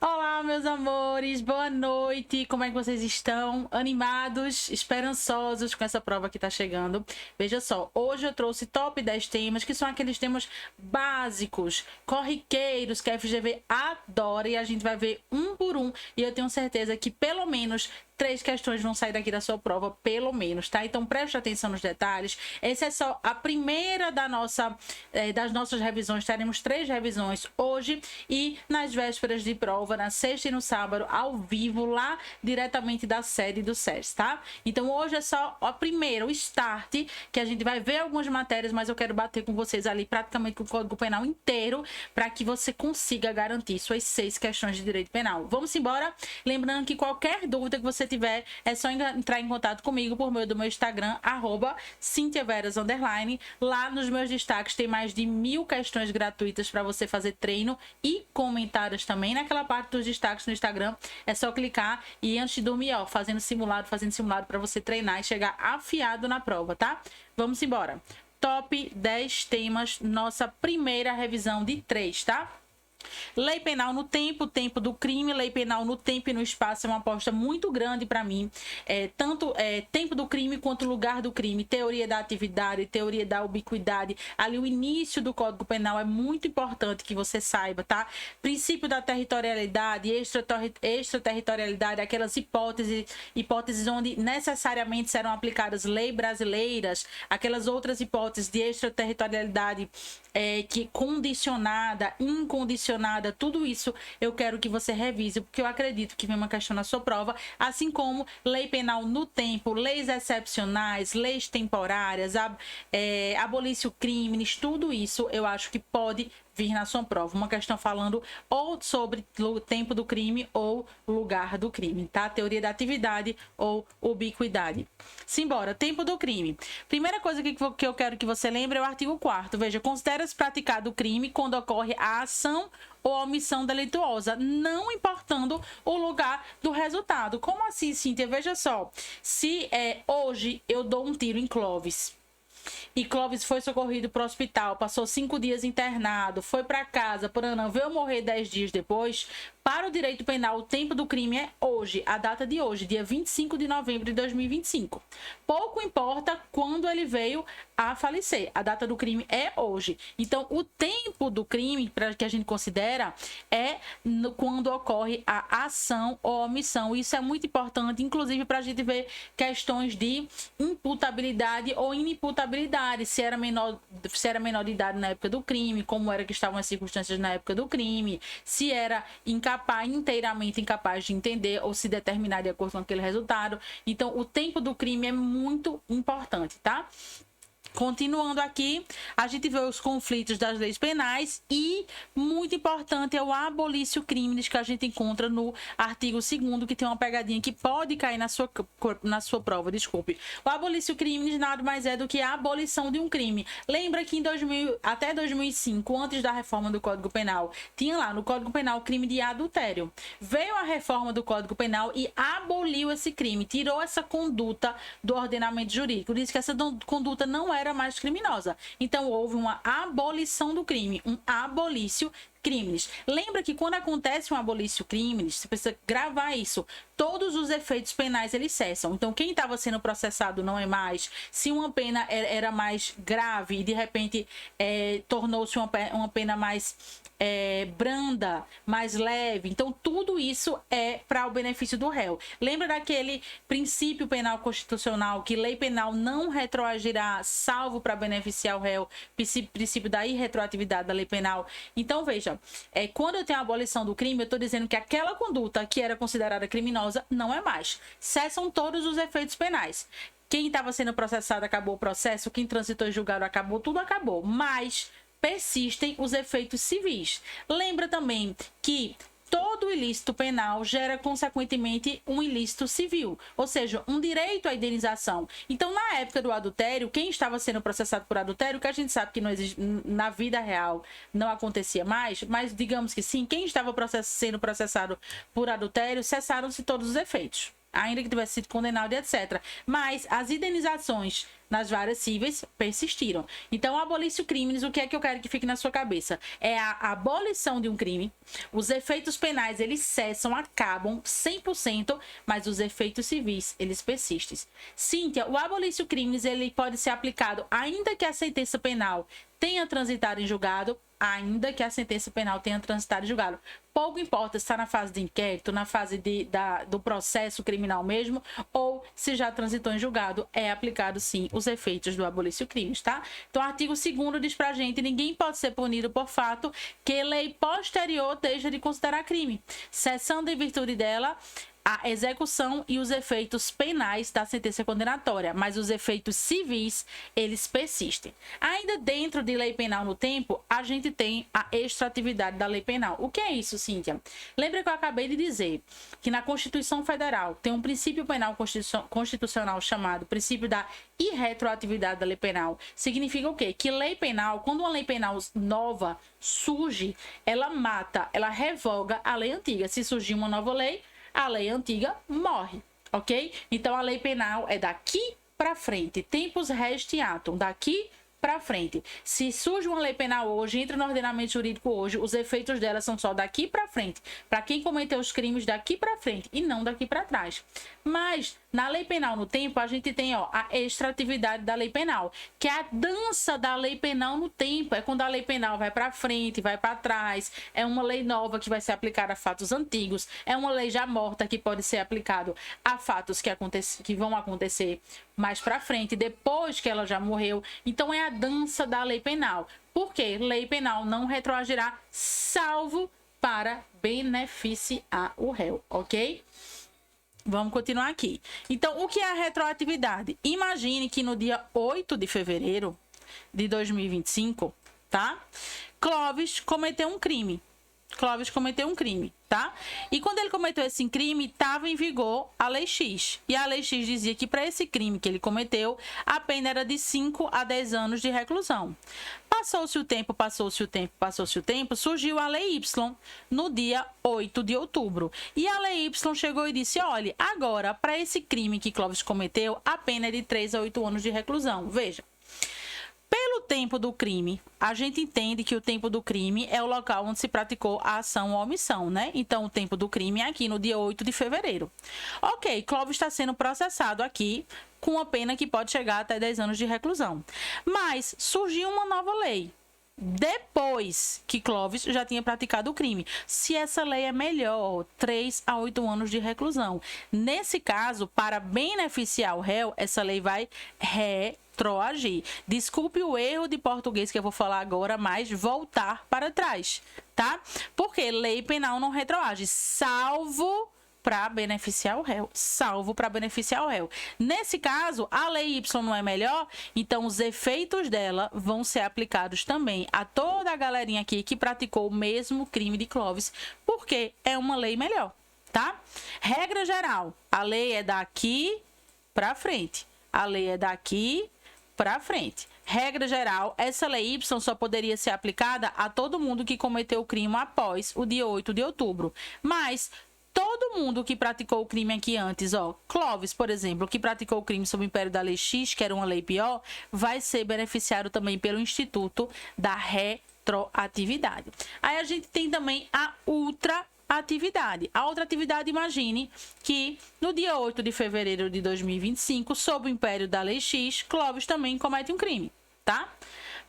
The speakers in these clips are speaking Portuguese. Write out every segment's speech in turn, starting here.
Olá, meus amores, boa noite. Como é que vocês estão? Animados, esperançosos com essa prova que tá chegando? Veja só, hoje eu trouxe top 10 temas, que são aqueles temas básicos, corriqueiros, que a FGV adora, e a gente vai ver um por um, e eu tenho certeza que pelo menos 3 questões vão sair daqui da sua prova, pelo menos, tá? Então preste atenção nos detalhes. Essa é só a primeira das nossas revisões. Teremos 3 revisões hoje e nas vésperas de prova, na sexta e no sábado, ao vivo, lá diretamente da sede do SES, tá? Então hoje é só a primeira, o start, que a gente vai ver algumas matérias, mas eu quero bater com vocês ali praticamente com o Código Penal inteiro, para que você consiga garantir suas 6 questões de direito penal. Vamos embora? Lembrando que qualquer dúvida que você tiver, é só entrar em contato comigo por meio do meu Instagram, @CintiaVeras_. Lá nos meus destaques tem mais de 1000 questões gratuitas para você fazer treino e comentários também. Naquela parte dos destaques no Instagram, é só clicar e antes de dormir, ó, fazendo simulado para você treinar e chegar afiado na prova, tá? Vamos embora. Top 10 temas, nossa primeira revisão de 3, tá? Lei penal no tempo do crime. Lei penal no tempo e no espaço é uma aposta muito grande para mim. Tanto tempo do crime quanto lugar do crime. Teoria da atividade, teoria da ubiquidade. Ali o início do Código Penal é muito importante que você saiba, tá? Princípio da territorialidade, extraterritorialidade, aquelas hipóteses onde necessariamente serão aplicadas leis brasileiras, aquelas outras hipóteses de extraterritorialidade que condicionada, incondicionada, tudo isso eu quero que você revise, porque eu acredito que vem uma questão na sua prova, assim como lei penal no tempo, leis excepcionais, leis temporárias, abolício crimes, tudo isso eu acho que pode vir na sua prova. Uma questão falando ou sobre o tempo do crime ou lugar do crime, tá? Teoria da atividade ou ubiquidade. Simbora, tempo do crime. Primeira coisa que eu quero que você lembre é o artigo 4º. Veja, considera-se praticado o crime quando ocorre a ação ou a omissão delituosa, não importando o lugar do resultado. Como assim, Cíntia? Veja só, se hoje eu dou um tiro em Clóvis, e Clóvis foi socorrido para o hospital, passou 5 dias internado, foi para casa, veio morrer 10 dias depois. Para o direito penal, o tempo do crime é hoje, a data de hoje, dia 25 de novembro de 2025. Pouco importa quando ele veio a falecer, a data do crime é hoje. Então, o tempo do crime, para que a gente considera, é quando ocorre a ação ou omissão. Isso é muito importante, inclusive para a gente ver questões de imputabilidade ou inimputabilidade, se era menor de idade na época do crime, como era que estavam as circunstâncias na época do crime, se era inteiramente incapaz de entender ou se determinar de acordo com aquele resultado. Então, o tempo do crime é muito importante, tá? Continuando aqui, a gente vê os conflitos das leis penais e, muito importante, é o abolício crimes que a gente encontra no artigo 2º, que tem uma pegadinha que pode cair na sua prova, desculpe. O abolício crimes nada mais é do que a abolição de um crime. Lembra que até 2005, antes da reforma do Código Penal, tinha lá no Código Penal o crime de adultério. Veio a reforma do Código Penal e aboliu esse crime, tirou essa conduta do ordenamento jurídico, disse que essa conduta não era mais criminosa. Então houve uma abolição do crime, um abolício crimes. Lembra que quando acontece um abolício crimes, você precisa gravar isso, todos os efeitos penais eles cessam. Então quem estava sendo processado não é mais. Se uma pena era mais grave e de repente tornou-se uma pena mais branda, mais leve, então tudo isso é para o benefício do réu. Lembra daquele princípio penal constitucional que lei penal não retroagirá salvo para beneficiar o réu, princípio da irretroatividade da lei penal. Então veja, quando eu tenho a abolição do crime, eu estou dizendo que aquela conduta que era considerada criminosa não é mais. Cessam todos os efeitos penais. Quem estava sendo processado acabou o processo, quem transitou em julgado acabou, tudo acabou. Mas persistem os efeitos civis. Lembra também que todo ilícito penal gera, consequentemente, um ilícito civil, ou seja, um direito à indenização. Então, na época do adultério, quem estava sendo processado por adultério, que a gente sabe que não existe, na vida real não acontecia mais, mas digamos que sim, quem estava sendo processado por adultério, cessaram-se todos os efeitos, ainda que tivesse sido condenado e etc. Mas as indenizações nas várias cíveis persistiram. Então, abolício crimes, o que é que eu quero que fique na sua cabeça? É a abolição de um crime. Os efeitos penais, eles cessam, acabam 100%, mas os efeitos civis, eles persistem. Cíntia, o abolício crimes, ele pode ser aplicado ainda que a sentença penal tenha transitado em julgado, ainda que a sentença penal tenha transitado em julgado. Pouco importa se está na fase de inquérito, na fase do processo criminal mesmo, ou se já transitou em julgado, é aplicado sim os efeitos do abolício crimes, tá? Então, o artigo 2º diz pra gente: ninguém pode ser punido por fato que lei posterior deixa de considerar crime, cessando em virtude dela a execução e os efeitos penais da sentença condenatória, mas os efeitos civis, eles persistem. Ainda dentro de lei penal no tempo, a gente tem a extratividade da lei penal. O que é isso, Cíntia? Lembra que eu acabei de dizer que na Constituição Federal tem um princípio penal constitucional chamado princípio da irretroatividade da lei penal. Significa o quê? Que lei penal, quando uma lei penal nova surge, ela mata, ela revoga a lei antiga. Se surgir uma nova lei, a lei antiga morre, ok? Então, a lei penal é daqui para frente, tempus restiatum, daqui para frente. Se surge uma lei penal hoje, entra no ordenamento jurídico hoje, os efeitos dela são só daqui para frente, para quem cometeu os crimes daqui para frente e não daqui para trás. Mas na lei penal no tempo, a gente tem a extratividade da lei penal, que é a dança da lei penal no tempo. É quando a lei penal vai para frente, vai para trás, é uma lei nova que vai ser aplicada a fatos antigos, é uma lei já morta que pode ser aplicada a fatos que vão acontecer mais para frente, depois que ela já morreu. Então, é a dança da lei penal. Por quê? Lei penal não retroagirá, salvo para beneficiar o réu, ok? Vamos continuar aqui. Então, o que é a retroatividade? Imagine que no dia 8 de fevereiro de 2025, tá? Clóvis cometeu um crime. Tá? E quando ele cometeu esse crime, estava em vigor a Lei X. E a Lei X dizia que para esse crime que ele cometeu, a pena era de 5 a 10 anos de reclusão. Passou-se o tempo, surgiu a Lei Y no dia 8 de outubro. E a Lei Y chegou e disse: olha, agora, para esse crime que Clóvis cometeu, a pena é de 3 a 8 anos de reclusão. Veja. Pelo tempo do crime, a gente entende que o tempo do crime é o local onde se praticou a ação ou omissão, né? Então, o tempo do crime é aqui no dia 8 de fevereiro. Ok, Clóvis está sendo processado aqui com uma pena que pode chegar até 10 anos de reclusão. Mas surgiu uma nova lei depois que Clóvis já tinha praticado o crime. Se essa lei é melhor, 3 a 8 anos de reclusão. Nesse caso, para beneficiar o réu, essa lei vai retroagir. Desculpe o erro de português que eu vou falar agora, mas voltar para trás, tá? Porque lei penal não retroage, salvo para beneficiar o réu, Nesse caso, a lei Y não é melhor, então os efeitos dela vão ser aplicados também a toda a galerinha aqui que praticou o mesmo crime de Clóvis, porque é uma lei melhor, tá? Regra geral, a lei é daqui para frente. Regra geral, essa lei Y só poderia ser aplicada a todo mundo que cometeu o crime após o dia 8 de outubro. Mas todo mundo que praticou o crime aqui antes, Clóvis, por exemplo, que praticou o crime sob o império da Lei X, que era uma lei pior, vai ser beneficiado também pelo Instituto da Retroatividade. Aí a gente tem também a ultraatividade. A ultraatividade, imagine que no dia 8 de fevereiro de 2025, sob o império da Lei X, Clóvis também comete um crime, tá?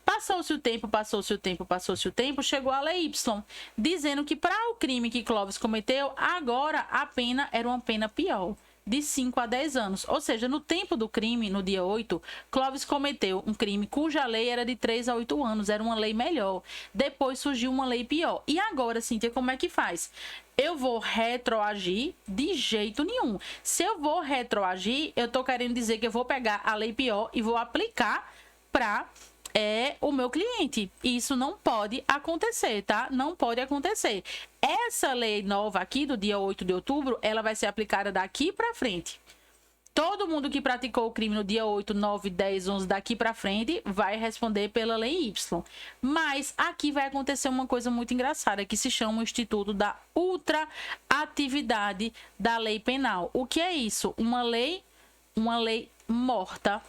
Passou-se o tempo, chegou a Lei Y, dizendo que para o crime que Clóvis cometeu, agora a pena era uma pena pior, de 5 a 10 anos. Ou seja, no tempo do crime, no dia 8, Clóvis cometeu um crime cuja lei era de 3 a 8 anos, era uma lei melhor. Depois surgiu uma lei pior. E agora, Cíntia, como é que faz? Eu vou retroagir? De jeito nenhum. Se eu vou retroagir, eu estou querendo dizer que eu vou pegar a lei pior e vou aplicar para o meu cliente. Isso não pode acontecer, tá? Não pode acontecer. Essa lei nova aqui do dia 8 de outubro, ela vai ser aplicada daqui para frente. Todo mundo que praticou o crime no dia 8, 9, 10, 11 daqui para frente vai responder pela lei Y. Mas aqui vai acontecer uma coisa muito engraçada que se chama o Instituto da Ultraatividade da Lei Penal. O que é isso? Uma lei morta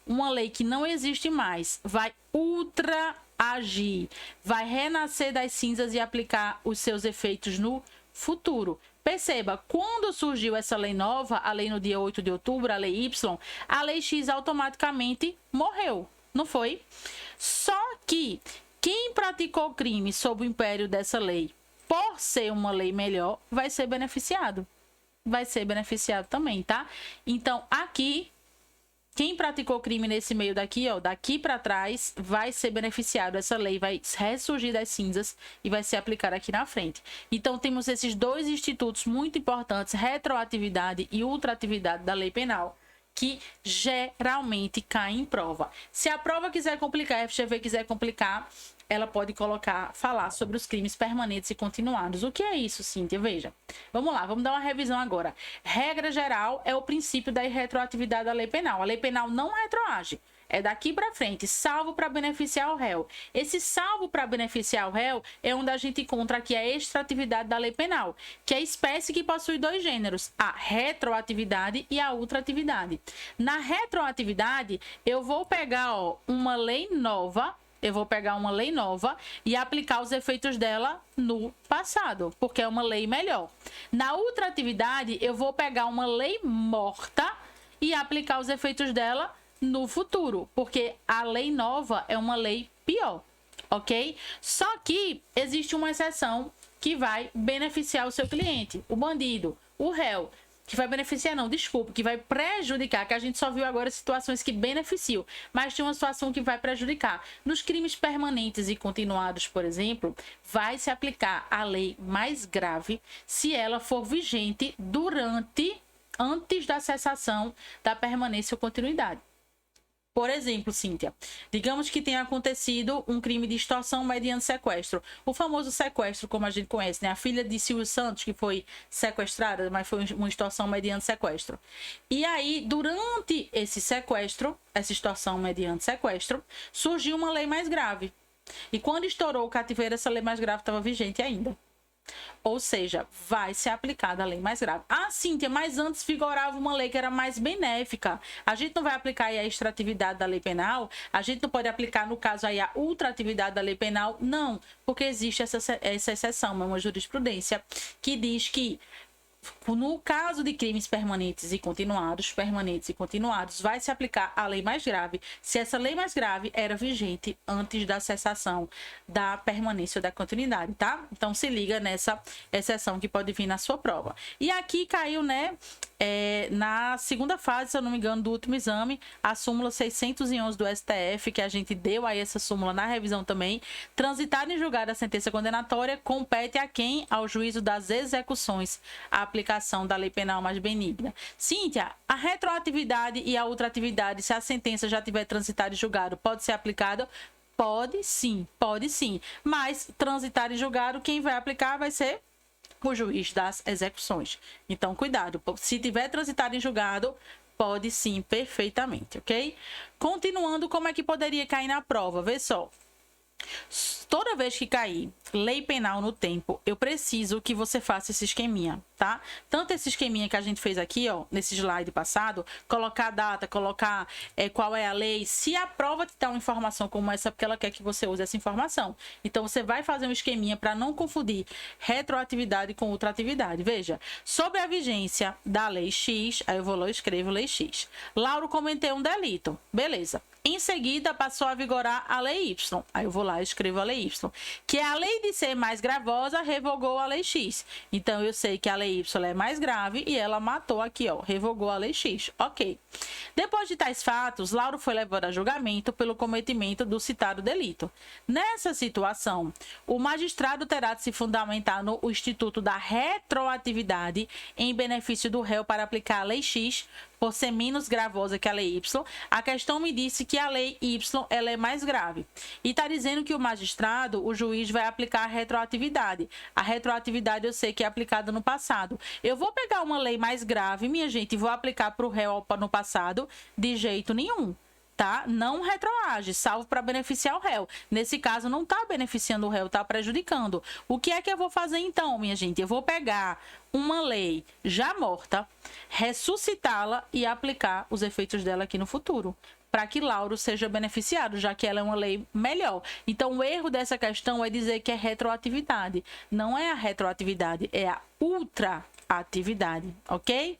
uma lei que não existe mais vai ultra-agir, vai renascer das cinzas e aplicar os seus efeitos no futuro. Perceba, quando surgiu essa lei nova, a lei no dia 8 de outubro, a lei Y, a lei X automaticamente morreu, não foi? Só que quem praticou crime sob o império dessa lei, por ser uma lei melhor, vai ser beneficiado. Vai ser beneficiado também, tá? Então, aqui, quem praticou crime nesse meio daqui, ó, daqui para trás, vai ser beneficiado. Essa lei vai ressurgir das cinzas e vai ser aplicada aqui na frente. Então, temos esses dois institutos muito importantes, retroatividade e ultratividade da lei penal, que geralmente caem em prova. Se a prova quiser complicar, a FGV quiser complicar, ela pode falar sobre os crimes permanentes e continuados. O que é isso, Cíntia? Veja. Vamos lá, vamos dar uma revisão agora. Regra geral é o princípio da irretroatividade da lei penal. A lei penal não retroage. É daqui para frente, salvo para beneficiar o réu. Esse salvo para beneficiar o réu é onde a gente encontra aqui a extratividade da lei penal, que é a espécie que possui dois gêneros, a retroatividade e a ultratividade. Na retroatividade, eu vou pegar uma lei nova, e aplicar os efeitos dela no passado, porque é uma lei melhor. Na ultratividade, eu vou pegar uma lei morta e aplicar os efeitos dela no futuro, porque a lei nova é uma lei pior, ok? Só que existe uma exceção que vai beneficiar o seu cliente, o bandido, o réu. Que vai beneficiar, não, desculpa, que vai prejudicar, que a gente só viu agora situações que beneficiam, mas tem uma situação que vai prejudicar. Nos crimes permanentes e continuados, por exemplo, vai se aplicar a lei mais grave se ela for vigente antes da cessação da permanência ou continuidade. Por exemplo, Cíntia, digamos que tenha acontecido um crime de extorsão mediante sequestro. O famoso sequestro, como a gente conhece, né? A filha de Silvio Santos, que foi sequestrada, mas foi uma extorsão mediante sequestro. E aí, durante esse sequestro, essa extorsão mediante sequestro, surgiu uma lei mais grave. E quando estourou o cativeiro, essa lei mais grave estava vigente ainda. Ou seja, vai ser aplicada a lei mais grave. Ah, Cíntia, mas antes vigorava uma lei que era mais benéfica. A gente não vai aplicar aí a extratividade da lei penal? A gente não pode aplicar, no caso, aí a ultratividade da lei penal? Não, porque existe essa exceção, uma jurisprudência que diz que no caso de crimes permanentes e continuados, vai se aplicar a lei mais grave, se essa lei mais grave era vigente antes da cessação da permanência ou da continuidade, tá? Então, se liga nessa exceção que pode vir na sua prova. E aqui caiu, né, na segunda fase, se eu não me engano, do último exame, a súmula 611 do STF, que a gente deu aí essa súmula na revisão também. Transitar em julgado a sentença condenatória compete a quem? Ao juízo das execuções, a aplicação da lei penal mais benigna. Cíntia, a retroatividade e a ultratividade, se a sentença já tiver transitado e julgado, pode ser aplicada? Pode sim. Mas transitar e julgado, quem vai aplicar vai ser o juiz das execuções. Então, cuidado. Se tiver transitado em julgado, pode sim, perfeitamente, ok? Continuando, como é que poderia cair na prova? Vê só. Toda vez que cair lei penal no tempo, eu preciso que você faça esse esqueminha, tá? Tanto esse esqueminha que a gente fez aqui, ó, nesse slide passado, colocar a data, colocar qual é a lei. Se a prova te dá uma informação como essa, porque ela quer que você use essa informação. Então, você vai fazer um esqueminha para não confundir retroatividade com ultratividade. Veja, sobre a vigência da lei X, aí eu vou lá e escrevo lei X. Lauro cometeu um delito, beleza. Em seguida, passou a vigorar a lei Y. Aí eu vou lá e escrevo a lei Y. Que é a lei de ser mais gravosa, revogou a lei X. Então, eu sei que a lei Y é mais grave e ela matou aqui, ó, revogou a lei X. Ok. Depois de tais fatos, Lauro foi levado a julgamento pelo cometimento do citado delito. Nessa situação, o magistrado terá de se fundamentar no Instituto da Retroatividade em benefício do réu para aplicar a lei X, por ser menos gravosa que a lei Y. A questão me disse que a lei Y ela é mais grave. E está dizendo que o magistrado, o juiz, vai aplicar a retroatividade. A retroatividade eu sei que é aplicada no passado. Eu vou pegar uma lei mais grave, minha gente, e vou aplicar para o réu no passado? De jeito nenhum. Tá? Não retroage, salvo para beneficiar o réu. Nesse caso, não está beneficiando o réu, está prejudicando. O que é que eu vou fazer então, minha gente? Eu vou pegar uma lei já morta, ressuscitá-la e aplicar os efeitos dela aqui no futuro. para que Lauro seja beneficiado, já que ela é uma lei melhor. Então, o erro dessa questão é dizer que é retroatividade. Não é a retroatividade, é a ultraatividade, ok?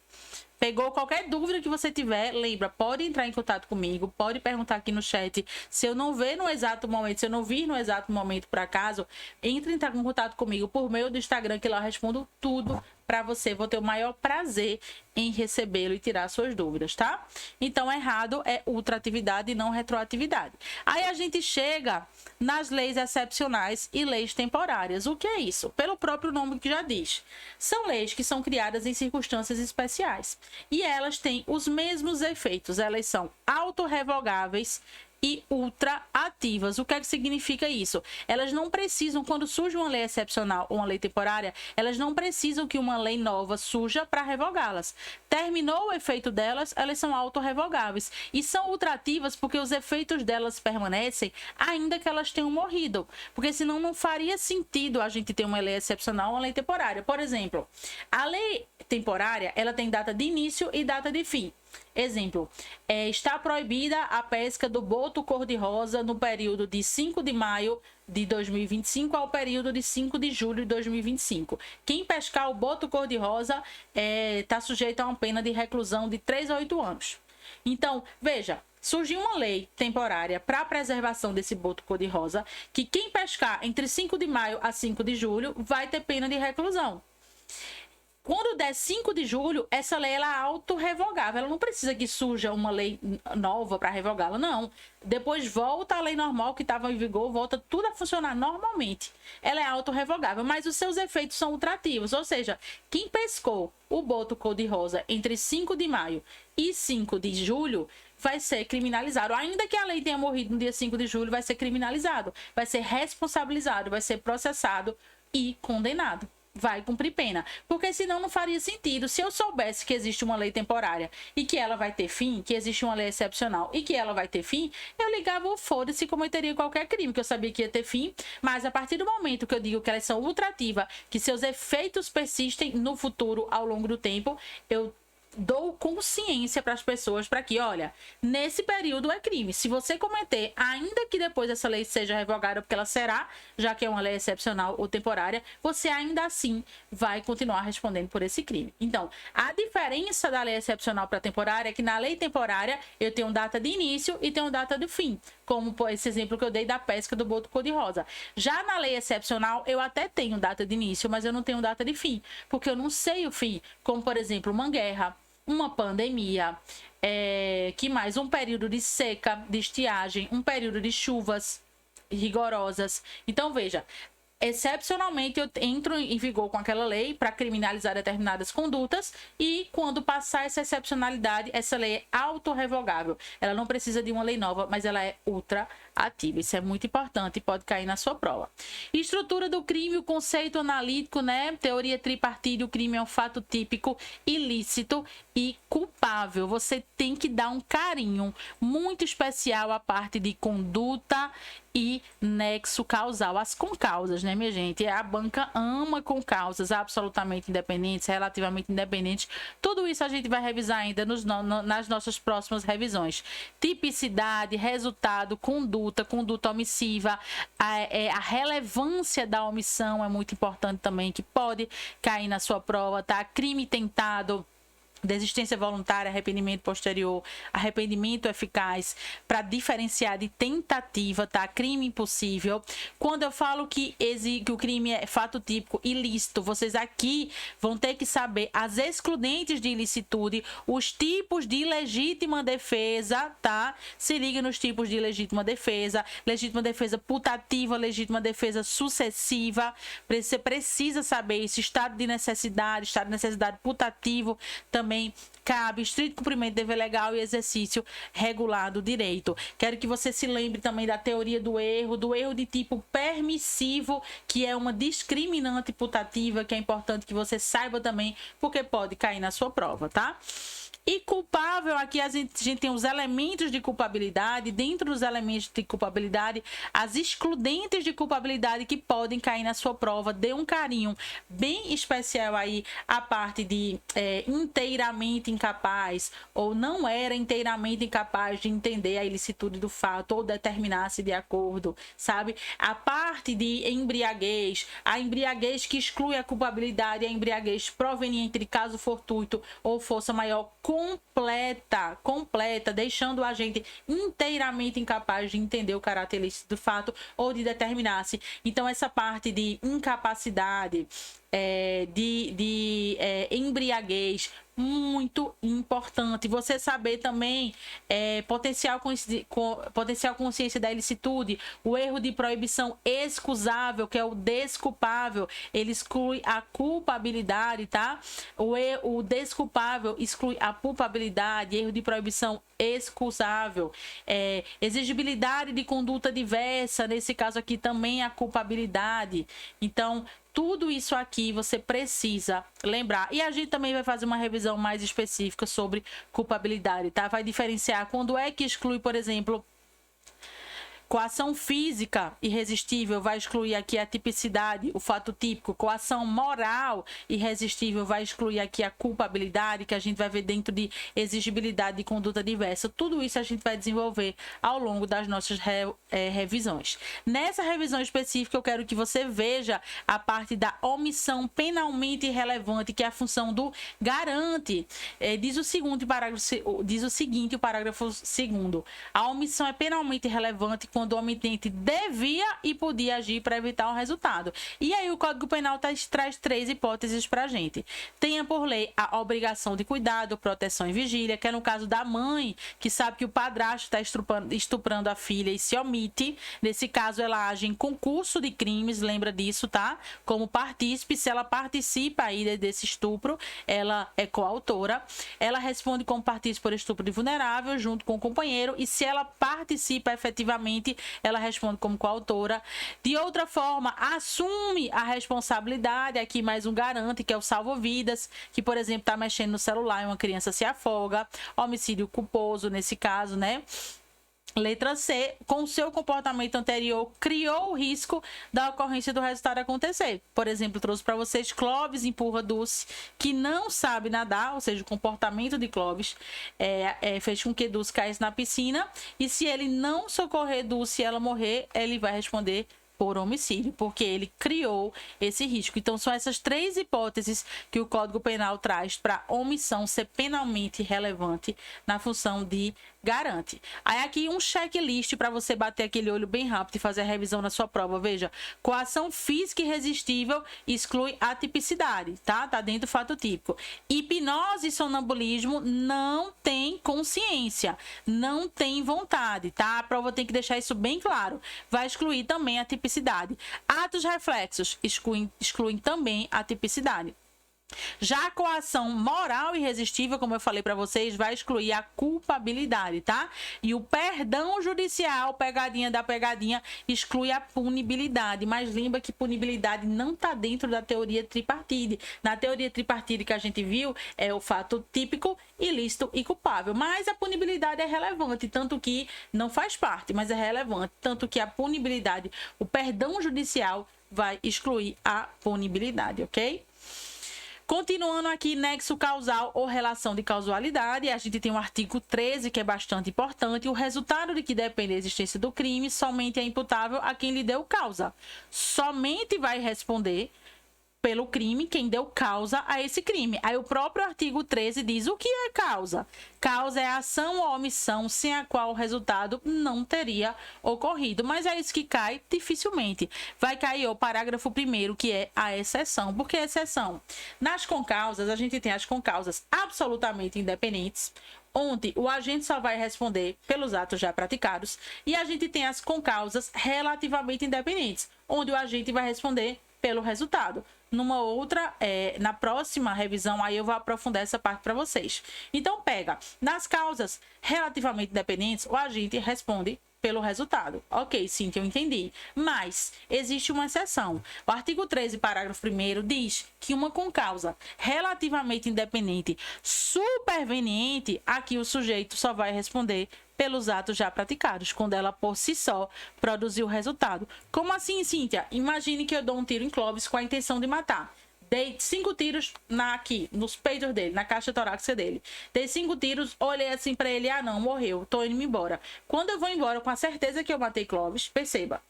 Pegou? Qualquer dúvida que você tiver, lembra, pode entrar em contato comigo, pode perguntar aqui no chat. Se eu não ver no exato momento, se eu não vir no exato momento por acaso, entre em contato comigo por meio do Instagram, que lá eu respondo tudo para você. Vou ter o maior prazer em recebê-lo e tirar suas dúvidas, tá? Então, errado é ultraatividade e não retroatividade. Aí a gente chega nas leis excepcionais e leis temporárias. O que é isso? Pelo próprio nome que já diz. São leis que são criadas em circunstâncias especiais. E elas têm os mesmos efeitos. Elas são autorrevogáveis e ultraativas. O que é que significa isso? Elas não precisam, quando surge uma lei excepcional ou uma lei temporária, elas não precisam que uma lei nova surja para revogá-las. Terminou o efeito delas, elas são autorrevogáveis. E são ultraativas porque os efeitos delas permanecem ainda que elas tenham morrido. Porque senão não faria sentido a gente ter uma lei excepcional ou uma lei temporária. Por exemplo, a lei temporária, ela tem data de início e data de fim. Exemplo, está proibida a pesca do boto cor-de-rosa no período de 5 de maio de 2025 ao período de 5 de julho de 2025. Quem pescar o boto cor-de-rosa está sujeito a uma pena de reclusão de 3 a 8 anos. Então, veja, surgiu uma lei temporária para a preservação desse boto cor-de-rosa, que quem pescar entre 5 de maio a 5 de julho vai ter pena de reclusão. Quando der 5 de julho, essa lei ela é autorrevogável. Ela não precisa que surja uma lei nova para revogá-la, não. Depois volta a lei normal que estava em vigor, volta tudo a funcionar normalmente. Ela é autorrevogável, mas os seus efeitos são ultrativos. Ou seja, quem pescou o boto cor-de-rosa entre 5 de maio e 5 de julho vai ser criminalizado. Ainda que a lei tenha morrido no dia 5 de julho, vai ser criminalizado. Vai ser responsabilizado, vai ser processado e condenado. Vai cumprir pena, porque senão não faria sentido. Se eu soubesse que existe uma lei temporária e que ela vai ter fim, que existe uma lei excepcional e que ela vai ter fim, eu ligava o foda-se e cometeria qualquer crime, que eu sabia que ia ter fim. Mas a partir do momento que eu digo que elas são ultrativas, que seus efeitos persistem no futuro ao longo do tempo, eu dou consciência para as pessoas para que, olha, nesse período é crime. Se você cometer, ainda que depois essa lei seja revogada, porque ela será, já que é uma lei excepcional ou temporária, você ainda assim vai continuar respondendo por esse crime. Então, a diferença da lei excepcional para a temporária é que na lei temporária eu tenho data de início e tenho data de fim, como esse exemplo que eu dei da pesca do boto cor-de-rosa. Já na lei excepcional, eu até tenho data de início, mas eu não tenho data de fim, porque eu não sei o fim, como por exemplo, uma guerra, uma pandemia, que mais? Um período de seca, de estiagem, um período de chuvas rigorosas. Então, veja, excepcionalmente eu entro em vigor com aquela lei para criminalizar determinadas condutas e quando passar essa excepcionalidade, essa lei é autorrevogável. Ela não precisa de uma lei nova, mas ela é ultraativa. Isso é muito importante e pode cair na sua prova. Estrutura do crime, o conceito analítico, né? Teoria tripartite, o crime é um fato típico, ilícito e culpável. Você tem que dar um carinho muito especial à parte de conduta e nexo causal, as concausas, né, minha gente? A banca ama concausas absolutamente independentes, relativamente independentes. Tudo isso a gente vai revisar ainda nas nossas próximas revisões. Tipicidade, resultado, conduta omissiva, a relevância da omissão é muito importante também, que pode cair na sua prova, tá? Crime tentado, desistência voluntária, arrependimento posterior, arrependimento eficaz, para diferenciar de tentativa, tá? Crime impossível. Quando eu falo que o crime é fato típico ilícito, vocês aqui vão ter que saber as excludentes de ilicitude, os tipos de legítima defesa, tá? Se liga nos tipos de legítima defesa putativa, legítima defesa sucessiva. Você precisa saber isso. Estado de necessidade putativo também cabe estrito cumprimento do dever legal e exercício regular do direito. Quero que você se lembre também da teoria do erro de tipo permissivo, que é uma discriminante putativa, que é importante que você saiba também, porque pode cair na sua prova, tá? E culpável, aqui a gente tem os elementos de culpabilidade. Dentro dos elementos de culpabilidade, as excludentes de culpabilidade que podem cair na sua prova. Dê um carinho bem especial aí a parte de inteiramente incapaz, ou não era inteiramente incapaz de entender a ilicitude do fato ou determinar-se de acordo, sabe? A parte de embriaguez, a embriaguez que exclui a culpabilidade, a embriaguez proveniente de caso fortuito ou força maior completa, deixando o agente inteiramente incapaz de entender o caráter ilícito do fato ou de determinar-se. Então, essa parte de incapacidade, embriaguez, muito importante. Você saber também potencial consciência da ilicitude, o erro de proibição excusável, que é o desculpável, ele exclui a culpabilidade, tá? O desculpável exclui a culpabilidade, erro de proibição excusável, exigibilidade de conduta diversa, nesse caso aqui também a culpabilidade. Então, tudo isso aqui você precisa lembrar. E a gente também vai fazer uma revisão mais específica sobre culpabilidade, tá? Vai diferenciar quando é que exclui, por exemplo, coação física irresistível, vai excluir aqui a tipicidade, o fato típico. Coação moral irresistível vai excluir aqui a culpabilidade, que a gente vai ver dentro de exigibilidade de conduta diversa. Tudo isso a gente vai desenvolver ao longo das nossas revisões. Nessa revisão específica, eu quero que você veja a parte da omissão penalmente irrelevante, que é a função do garante. Diz o seguinte, o parágrafo 2º. A omissão é penalmente irrelevante quando o omitente devia e podia agir para evitar o resultado. E aí o Código Penal traz 3 hipóteses para a gente. Tenha por lei a obrigação de cuidado, proteção e vigília, que é no caso da mãe, que sabe que o padrasto está estuprando a filha e se omite. Nesse caso, ela age em concurso de crimes, lembra disso, tá? Como partícipe, se ela participa aí desse estupro, ela é coautora. Ela responde como partícipe por estupro de vulnerável, junto com o companheiro, e se ela participa efetivamente, ela responde como coautora. De outra forma, assume a responsabilidade, aqui mais um garante, que é o salva-vidas, que, por exemplo, está mexendo no celular e uma criança se afoga. Homicídio culposo, nesse caso, né? Letra C, com seu comportamento anterior, criou o risco da ocorrência do resultado acontecer. Por exemplo, trouxe para vocês: Clóvis empurra Dulce, que não sabe nadar, ou seja, o comportamento de Clóvis fez com que Dulce caísse na piscina, e se ele não socorrer Dulce e ela morrer, ele vai responder por homicídio, porque ele criou esse risco. Então, são essas 3 hipóteses que o Código Penal traz para omissão ser penalmente relevante na função de garante. Aí aqui um checklist para você bater aquele olho bem rápido e fazer a revisão na sua prova. Veja, coação física irresistível exclui a tipicidade, tá? Tá dentro do fato típico. Hipnose e sonambulismo não tem consciência, não tem vontade, tá? A prova tem que deixar isso bem claro. Vai excluir também a tipicidade. Atos reflexos excluem também a tipicidade. Já a coação moral irresistível, como eu falei para vocês, vai excluir a culpabilidade, tá? E o perdão judicial, pegadinha da pegadinha, exclui a punibilidade. Mas lembra que punibilidade não está dentro da teoria tripartite. Na teoria tripartite que a gente viu, é o fato típico, ilícito e culpável. Mas a punibilidade é relevante, tanto que não faz parte, mas é relevante. Tanto que a punibilidade, o perdão judicial, vai excluir a punibilidade, ok? Continuando aqui, nexo causal ou relação de causalidade, a gente tem o artigo 13, que é bastante importante. O resultado de que depende a existência do crime somente é imputável a quem lhe deu causa. Somente vai responder pelo crime quem deu causa a esse crime. Aí o próprio artigo 13 diz o que é causa. Causa é a ação ou omissão sem a qual o resultado não teria ocorrido. Mas é isso que cai dificilmente. Vai cair o parágrafo 1º, que é a exceção. Por que exceção? Nas concausas, a gente tem as concausas absolutamente independentes, onde o agente só vai responder pelos atos já praticados. E a gente tem as concausas relativamente independentes, onde o agente vai responder pelo resultado. Numa outra, na próxima revisão, aí eu vou aprofundar essa parte para vocês. Então, pega, nas causas relativamente dependentes, o agente responde pelo resultado. Ok, Cíntia, eu entendi. Mas existe uma exceção. O artigo 13, parágrafo 1º, diz que uma concausa relativamente independente superveniente, aqui o sujeito só vai responder pelos atos já praticados, quando ela por si só produziu o resultado. Como assim, Cíntia? Imagine que eu dou um tiro em Clóvis com a intenção de matar. Dei 5 tiros aqui, nos peitos dele, na caixa torácica dele. Dei 5 tiros, olhei assim pra ele, não, morreu, tô indo embora. Quando eu vou embora com a certeza que eu matei Clóvis, perceba,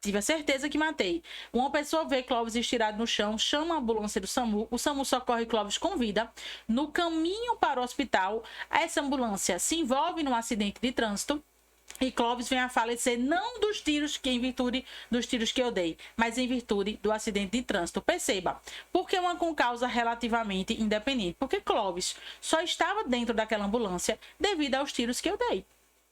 tive a certeza que matei. Uma pessoa vê Clóvis estirado no chão, chama a ambulância do SAMU, o SAMU socorre Clóvis com vida. No caminho para o hospital, essa ambulância se envolve num acidente de trânsito, e Clóvis vem a falecer não dos tiros que em virtude dos tiros que eu dei, mas em virtude do acidente de trânsito. Perceba, por que uma concausa relativamente independente? Porque Clóvis só estava dentro daquela ambulância devido aos tiros que eu dei.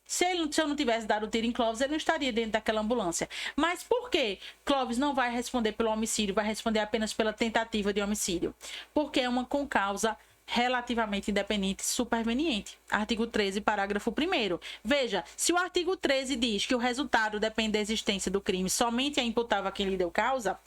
Se eu não tivesse dado o tiro em Clóvis, ele não estaria dentro daquela ambulância. Mas por que Clóvis não vai responder pelo homicídio, vai responder apenas pela tentativa de homicídio? Porque é uma concausa relativamente independente superveniente. Artigo 13, parágrafo 1º. Veja, se o artigo 13 diz que o resultado depende da existência do crime, somente é imputável a quem lhe deu causa,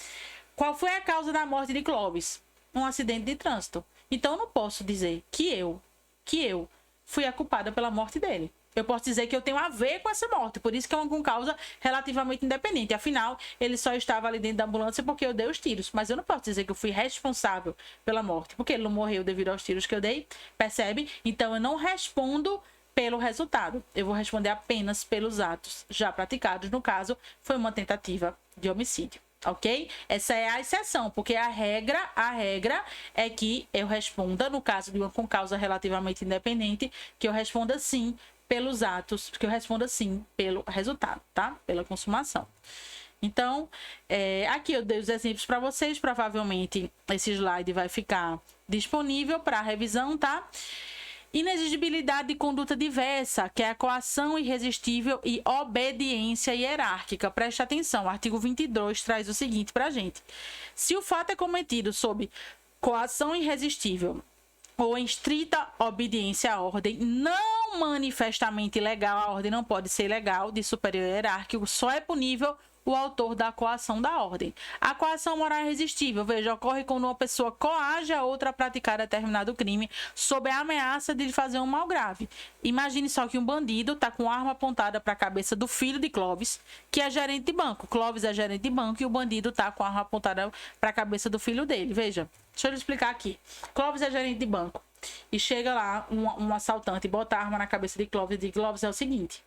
qual foi a causa da morte de Clóvis? Um acidente de trânsito. Então, eu não posso dizer que eu fui a culpada pela morte dele. Eu posso dizer que eu tenho a ver com essa morte, por isso que é uma concausa relativamente independente. Afinal, ele só estava ali dentro da ambulância porque eu dei os tiros, mas eu não posso dizer que eu fui responsável pela morte, porque ele não morreu devido aos tiros que eu dei, percebe? Então, eu não respondo pelo resultado, eu vou responder apenas pelos atos já praticados. No caso, foi uma tentativa de homicídio. Ok? Essa é a exceção, porque a regra é que eu responda, no caso de uma concausa relativamente independente, que eu responda sim pelos atos, que eu responda sim pelo resultado, tá? Pela consumação. Então, aqui eu dei os exemplos para vocês, provavelmente esse slide vai ficar disponível para revisão, tá? Inexigibilidade de conduta diversa, que é a coação irresistível e obediência hierárquica. Preste atenção, o artigo 22 traz o seguinte para a gente. Se o fato é cometido sob coação irresistível ou em estrita obediência à ordem, não manifestamente ilegal, a ordem não pode ser ilegal, de superior hierárquico, só é punível o autor da coação da ordem. A coação moral irresistível, veja, ocorre quando uma pessoa coage a outra a praticar determinado crime sob a ameaça de lhe fazer um mal grave. Imagine só que um bandido está com arma apontada para a cabeça do filho de Clóvis, que é gerente de banco. Clóvis é gerente de banco e o bandido está com a arma apontada para a cabeça do filho dele. Veja, deixa eu lhe explicar aqui. Clóvis é gerente de banco e chega lá um assaltante e bota a arma na cabeça de Clóvis e diz: Clóvis, é o seguinte,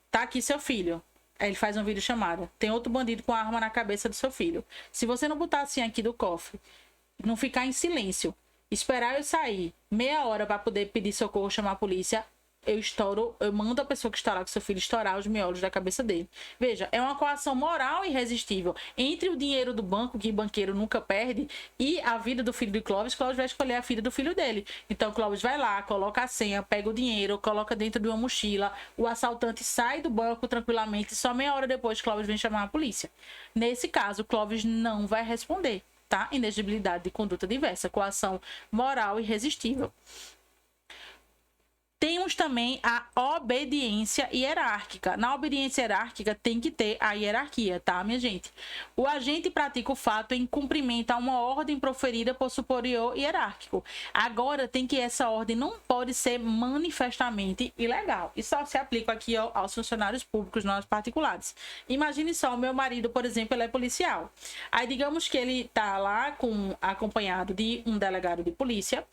tá aqui seu filho. Aí ele faz uma videochamada. Tem outro bandido com a arma na cabeça do seu filho. Se você não botar assim aqui do cofre, não ficar em silêncio, esperar eu sair meia hora para poder pedir socorro, chamar a polícia, eu mando a pessoa que está lá com seu filho estourar os miolos da cabeça dele. Veja, é uma coação moral irresistível entre o dinheiro do banco, que o banqueiro nunca perde, e a vida do filho de Clóvis. Clóvis vai escolher a filha do filho dele. Então, Clóvis vai lá, coloca a senha, pega o dinheiro, coloca dentro de uma mochila, o assaltante sai do banco tranquilamente, só meia hora depois Clóvis vem chamar a polícia. Nesse caso, Clóvis não vai responder, tá? Inexigibilidade de conduta diversa, coação moral irresistível. Temos também a obediência hierárquica. Na obediência hierárquica tem que ter a hierarquia, tá, minha gente? O agente pratica o fato em cumprimento a uma ordem proferida por superior hierárquico. Agora, tem que essa ordem não pode ser manifestamente ilegal. Isso só se aplica aqui aos funcionários públicos, não aos particulares. Imagine só, o meu marido, por exemplo, ele é policial. Aí, digamos que ele tá lá acompanhado de um delegado de polícia,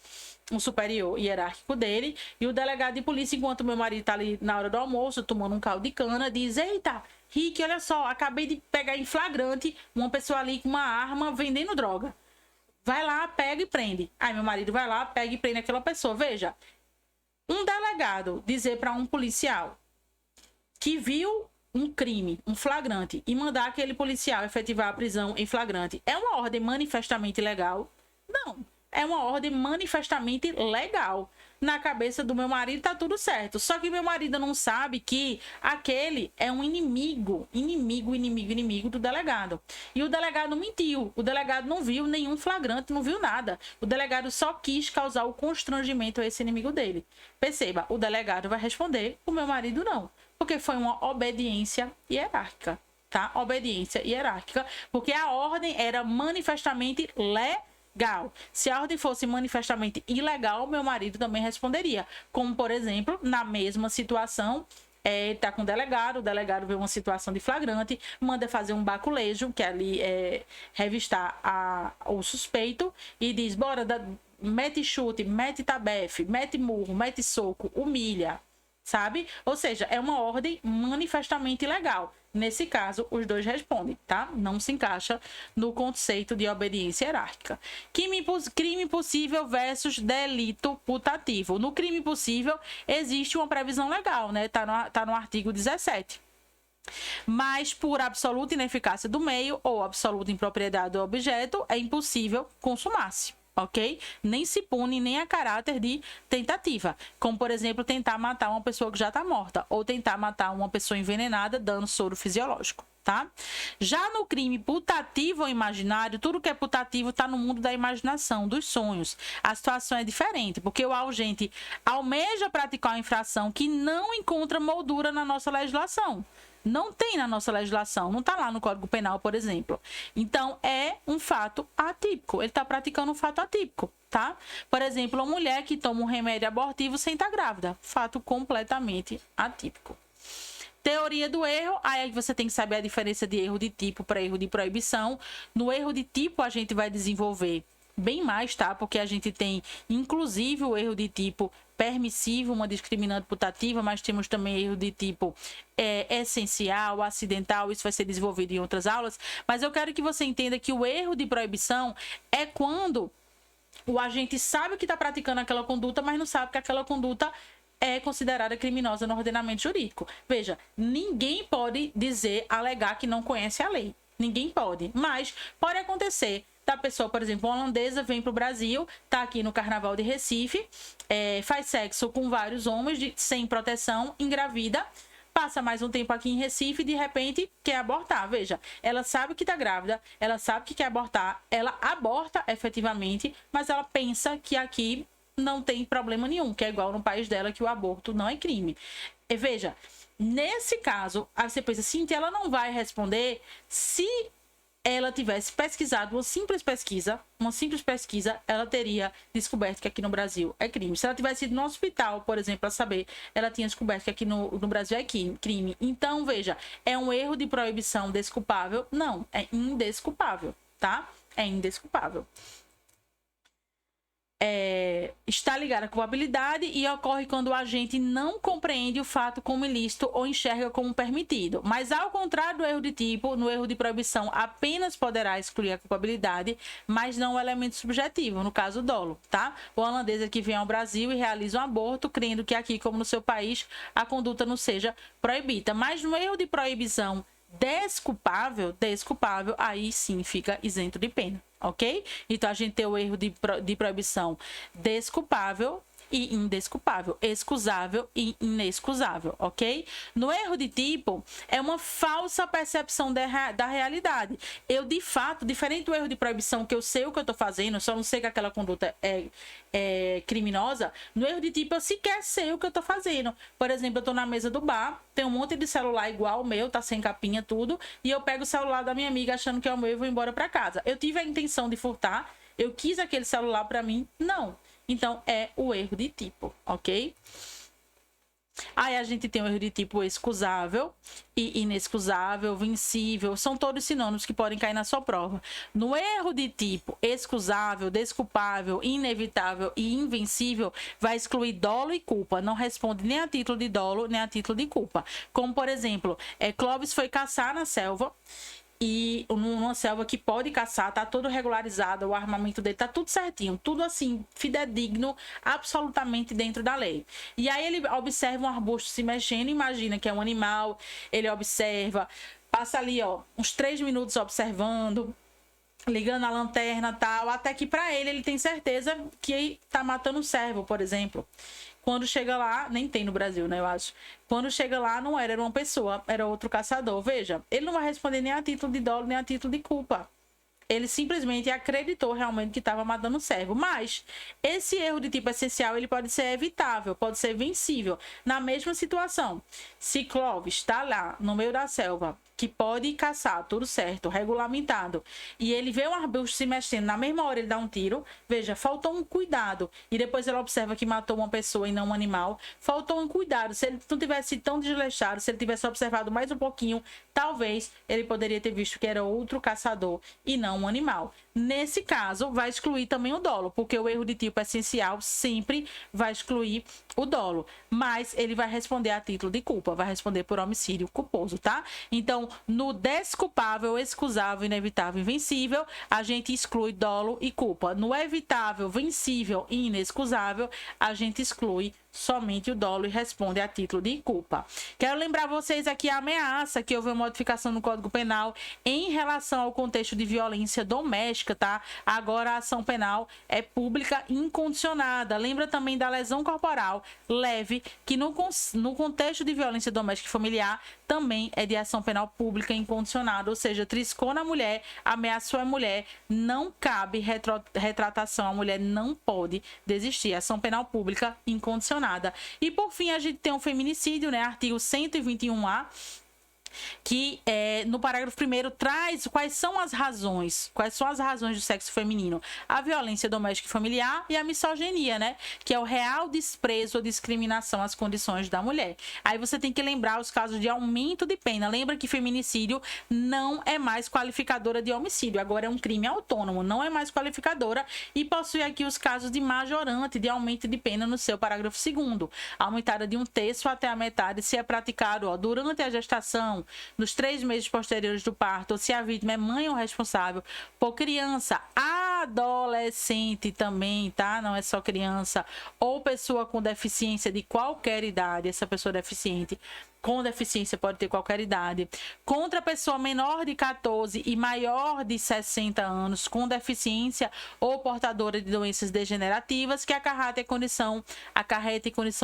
um superior hierárquico dele, e o delegado de polícia, enquanto meu marido tá ali na hora do almoço, tomando um caldo de cana, diz: eita, Rick, olha só, acabei de pegar em flagrante uma pessoa ali com uma arma vendendo droga. Vai lá, pega e prende. Aí meu marido vai lá, pega e prende aquela pessoa. Veja, um delegado dizer para um policial que viu um crime, um flagrante, e mandar aquele policial efetivar a prisão em flagrante, é uma ordem manifestamente ilegal? Não. É uma ordem manifestamente legal. Na cabeça do meu marido tá tudo certo. Só que meu marido não sabe que aquele é um inimigo do delegado. E o delegado mentiu. O delegado não viu nenhum flagrante, não viu nada. O delegado só quis causar o constrangimento a esse inimigo dele. Perceba, o delegado vai responder, o meu marido não. Porque foi uma obediência hierárquica, tá? Obediência hierárquica, porque a ordem era manifestamente legal. Se a ordem fosse manifestamente ilegal, meu marido também responderia. Como, por exemplo, na mesma situação, tá com o delegado vê uma situação de flagrante, manda fazer um baculejo, que ali é revistar o suspeito, e diz, bora, mete chute, mete tabefe, mete murro, mete soco, humilha, sabe? Ou seja, é uma ordem manifestamente ilegal. Nesse caso, os dois respondem, tá? Não se encaixa no conceito de obediência hierárquica. Crime possível versus delito putativo. No crime possível, existe uma previsão legal, né? Tá no artigo 17. Mas, por absoluta ineficácia do meio ou absoluta impropriedade do objeto, é impossível consumar-se. Ok? Nem se pune nem a caráter de tentativa. Como, por exemplo, tentar matar uma pessoa que já está morta. Ou tentar matar uma pessoa envenenada dando soro fisiológico. Tá? Já no crime putativo ou imaginário, tudo que é putativo está no mundo da imaginação, dos sonhos. A situação é diferente, porque o agente almeja praticar uma infração que não encontra moldura na nossa legislação. Não tem na nossa legislação, não está lá no Código Penal, por exemplo. Então, é um fato atípico. Ele está praticando um fato atípico, tá? Por exemplo, uma mulher que toma um remédio abortivo sem estar grávida. Fato completamente atípico. Teoria do erro, aí você tem que saber a diferença de erro de tipo para erro de proibição. No erro de tipo, a gente vai desenvolver bem mais, tá? Porque a gente tem, inclusive, o erro de tipo permissivo, uma discriminante putativa, mas temos também erro de tipo essencial, acidental, isso vai ser desenvolvido em outras aulas. Mas eu quero que você entenda que o erro de proibição é quando o agente sabe que está praticando aquela conduta, mas não sabe que aquela conduta é considerada criminosa no ordenamento jurídico. Veja, ninguém pode alegar que não conhece a lei. Ninguém pode, mas pode acontecer da pessoa, por exemplo, uma holandesa vem para o Brasil, está aqui no Carnaval de Recife, faz sexo com vários homens sem proteção, engravida, passa mais um tempo aqui em Recife e de repente quer abortar. Veja, ela sabe que está grávida, ela sabe que quer abortar, ela aborta efetivamente, mas ela pensa que aqui não tem problema nenhum, que é igual no país dela, que o aborto não é crime. E veja, nesse caso, aí você pensa, Cíntia, ela não vai responder se ela tivesse pesquisado uma simples pesquisa, ela teria descoberto que aqui no Brasil é crime. Se ela tivesse ido no hospital, por exemplo, para saber, ela tinha descoberto que aqui no Brasil é crime. Então, veja, é um erro de proibição desculpável? Não, é indesculpável, tá? É indesculpável. Está ligada à culpabilidade e ocorre quando o agente não compreende o fato como ilícito ou enxerga como permitido. Mas, ao contrário do erro de tipo, no erro de proibição apenas poderá excluir a culpabilidade, mas não o elemento subjetivo, no caso o dolo, tá? O holandês que vem ao Brasil e realiza um aborto, crendo que aqui, como no seu país, a conduta não seja proibida. Mas no erro de proibição desculpável, aí sim fica isento de pena, ok? Então, a gente tem o erro de proibição desculpável e indesculpável, excusável e inexcusável, ok? No erro de tipo, é uma falsa percepção da realidade. Eu, de fato, diferente do erro de proibição, que eu sei o que eu tô fazendo, só não sei que aquela conduta é criminosa, no erro de tipo, eu sequer sei o que eu tô fazendo. Por exemplo, eu tô na mesa do bar, tem um monte de celular igual o meu, tá sem capinha, tudo, e eu pego o celular da minha amiga achando que é o meu e vou embora pra casa. Eu tive a intenção de furtar, eu quis aquele celular pra mim? Não. Então, é o erro de tipo, ok? Aí a gente tem o erro de tipo excusável e inexcusável, vencível, são todos sinônimos que podem cair na sua prova. No erro de tipo excusável, desculpável, inevitável e invencível, vai excluir dolo e culpa, não responde nem a título de dolo, nem a título de culpa. Como, por exemplo, Clóvis foi caçar na selva, e numa selva que pode caçar, tá todo regularizado, o armamento dele tá tudo certinho, tudo assim, fidedigno, absolutamente dentro da lei. E aí ele observa um arbusto se mexendo, imagina que é um animal, ele observa, passa ali, ó, uns 3 minutos observando, ligando a lanterna e tal, até que pra ele tem certeza que tá matando um cervo, por exemplo. Quando chega lá, nem tem no Brasil, né, eu acho. Quando chega lá, não era uma pessoa, era outro caçador. Veja, ele não vai responder nem a título de dolo, nem a título de culpa. ele simplesmente acreditou realmente que estava matando o servo. Mas esse erro de tipo essencial, ele pode ser evitável, pode ser vencível. Na mesma situação, se Clovis está lá no meio da selva, que pode caçar, tudo certo, regulamentado, e ele vê um arbusto se mexendo, na mesma hora ele dá um tiro, veja, faltou um cuidado, e depois ele observa que matou uma pessoa e não um animal, faltou um cuidado, se ele não tivesse tão desleixado, se ele tivesse observado mais um pouquinho, talvez ele poderia ter visto que era outro caçador e não um animal. Nesse caso, vai excluir também o dolo, porque o erro de tipo essencial sempre vai excluir o dolo, mas ele vai responder a título de culpa, vai responder por homicídio culposo, tá? Então, no desculpável, excusável, inevitável e invencível, a gente exclui dolo e culpa. No evitável, vencível e inexcusável, a gente exclui somente o dolo e responde a título de culpa. Quero lembrar vocês aqui a ameaça, que houve uma modificação no Código Penal em relação ao contexto de violência doméstica, tá? Agora a ação penal é pública incondicionada. Lembra também da lesão corporal leve, que no contexto de violência doméstica e familiar também é de ação penal pública incondicionada, ou seja, triscou na mulher, ameaçou a mulher, não cabe retratação, a mulher não pode desistir, ação penal pública incondicionada. E por fim a gente tem um feminicídio, né, artigo 121A, que no parágrafo 1º traz quais são as razões do sexo feminino: a violência doméstica e familiar e a misoginia, né, que é o real desprezo ou discriminação às condições da mulher. Aí você tem que lembrar os casos de aumento de pena. Lembra que feminicídio não é mais qualificadora de homicídio, agora é um crime autônomo, não é mais qualificadora, e possui aqui os casos de majorante de aumento de pena no seu parágrafo 2º, aumentada de 1/3 até a metade se é praticado durante a gestação, nos 3 meses posteriores do parto, ou se a vítima é mãe ou responsável por criança, adolescente também, tá? Não é só criança, ou pessoa com deficiência de qualquer idade. Essa pessoa deficiente com deficiência pode ter qualquer idade, contra a pessoa menor de 14 e maior de 60 anos com deficiência ou portadora de doenças degenerativas que acarretem condição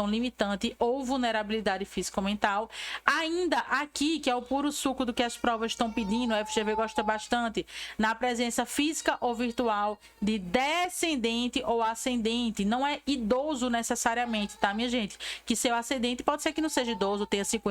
limitante ou vulnerabilidade físico-mental. Ainda aqui, que é o puro suco do que as provas estão pedindo, o FGV gosta bastante, na presença física ou virtual de descendente ou ascendente. Não é idoso necessariamente, tá, minha gente? Que seu ascendente pode ser que não seja idoso, tenha 55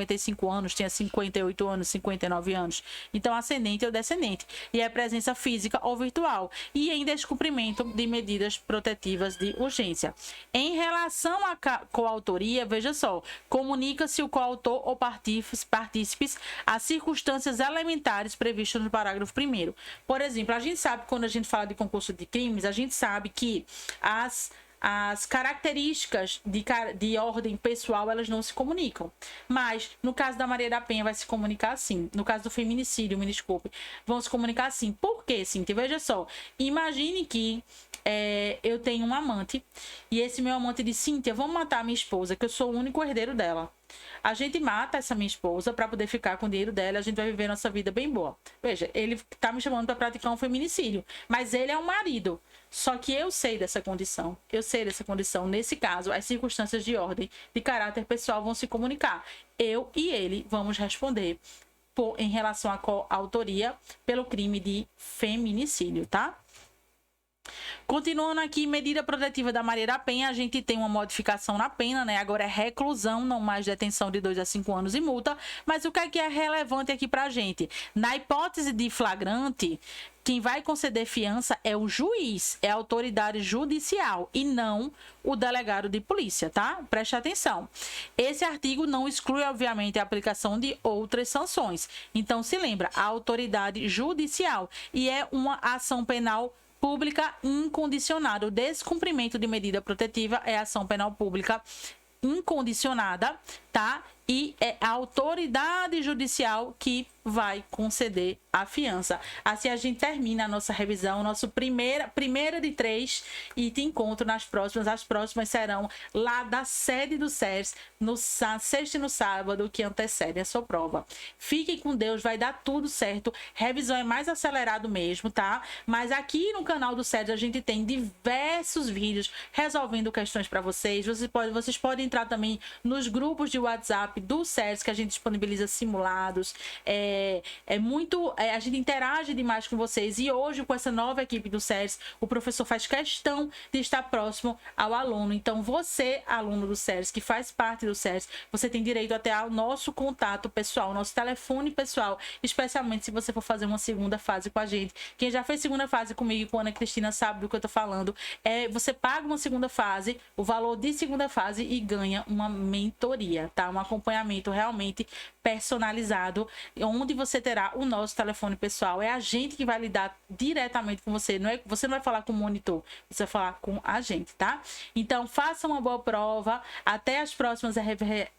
anos, tenha 58 anos, 59 anos. Então, ascendente ou descendente. E é presença física ou virtual. E em descumprimento de medidas protetivas de urgência. Em relação à coautoria, veja só, comunica-se o coautor ou partícipes as circunstâncias elementares previstas no parágrafo 1º. Por exemplo, a gente sabe, quando a gente fala de concurso de crimes, a gente sabe que as características de ordem pessoal, elas não se comunicam. Mas, no caso da Maria da Penha, vai se comunicar assim. No caso do feminicídio, me desculpe, vão se comunicar assim. Por quê, Cíntia? Veja só, imagine que eu tenho um amante, e esse meu amante diz: Cíntia, vamos matar a minha esposa, que eu sou o único herdeiro dela. A gente mata essa minha esposa para poder ficar com o dinheiro dela, a gente vai viver nossa vida bem boa. Veja, ele tá me chamando para praticar um feminicídio, mas ele é um marido. Só que eu sei dessa condição. Nesse caso, as circunstâncias de ordem de caráter pessoal vão se comunicar. Eu e ele vamos responder em relação à coautoria pelo crime de feminicídio, tá? Continuando aqui, medida protetiva da Maria da Penha, a gente tem uma modificação na pena, né? Agora é reclusão, não mais detenção de 2 a 5 anos e multa. Mas o que é relevante aqui pra gente? Na hipótese de flagrante, quem vai conceder fiança é o juiz, é a autoridade judicial e não o delegado de polícia, tá? Preste atenção. Esse artigo não exclui, obviamente, a aplicação de outras sanções. Então, se lembra, a autoridade judicial, e é uma ação penal pública incondicionada. O descumprimento de medida protetiva é ação penal pública incondicionada, tá? E é a autoridade judicial que vai conceder a fiança. Assim a gente termina a nossa revisão, nosso primeira de 3, e te encontro nas próximas. As próximas serão lá da sede do SERS, no sexta e no sábado, que antecede a sua prova. Fiquem com Deus, vai dar tudo certo. Revisão é mais acelerado mesmo, tá? Mas aqui no canal do SERS a gente tem diversos vídeos resolvendo questões para vocês. Vocês podem entrar também nos grupos de WhatsApp do SERS, que a gente disponibiliza simulados, a gente interage demais com vocês, e hoje com essa nova equipe do SERS, o professor faz questão de estar próximo ao aluno. Então você, aluno do SERS, que faz parte do SERS, você tem direito até ao nosso contato pessoal, nosso telefone pessoal, especialmente se você for fazer uma segunda fase com a gente. Quem já fez segunda fase comigo e com a Ana Cristina sabe do que eu tô falando. Você paga uma segunda fase, o valor de segunda fase, e ganha uma mentoria, tá? Um acompanhamento realmente personalizado, onde você terá o nosso telefone pessoal. É a gente que vai lidar diretamente com você. Você não vai falar com o monitor, você vai falar com a gente, tá? Então, faça uma boa prova. Até as próximas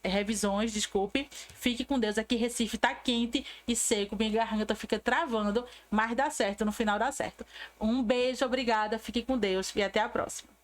revisões, desculpe. Fique com Deus. Aqui Recife tá quente e seco, minha garganta fica travando, mas dá certo, no final dá certo. Um beijo, obrigada, fique com Deus e até a próxima.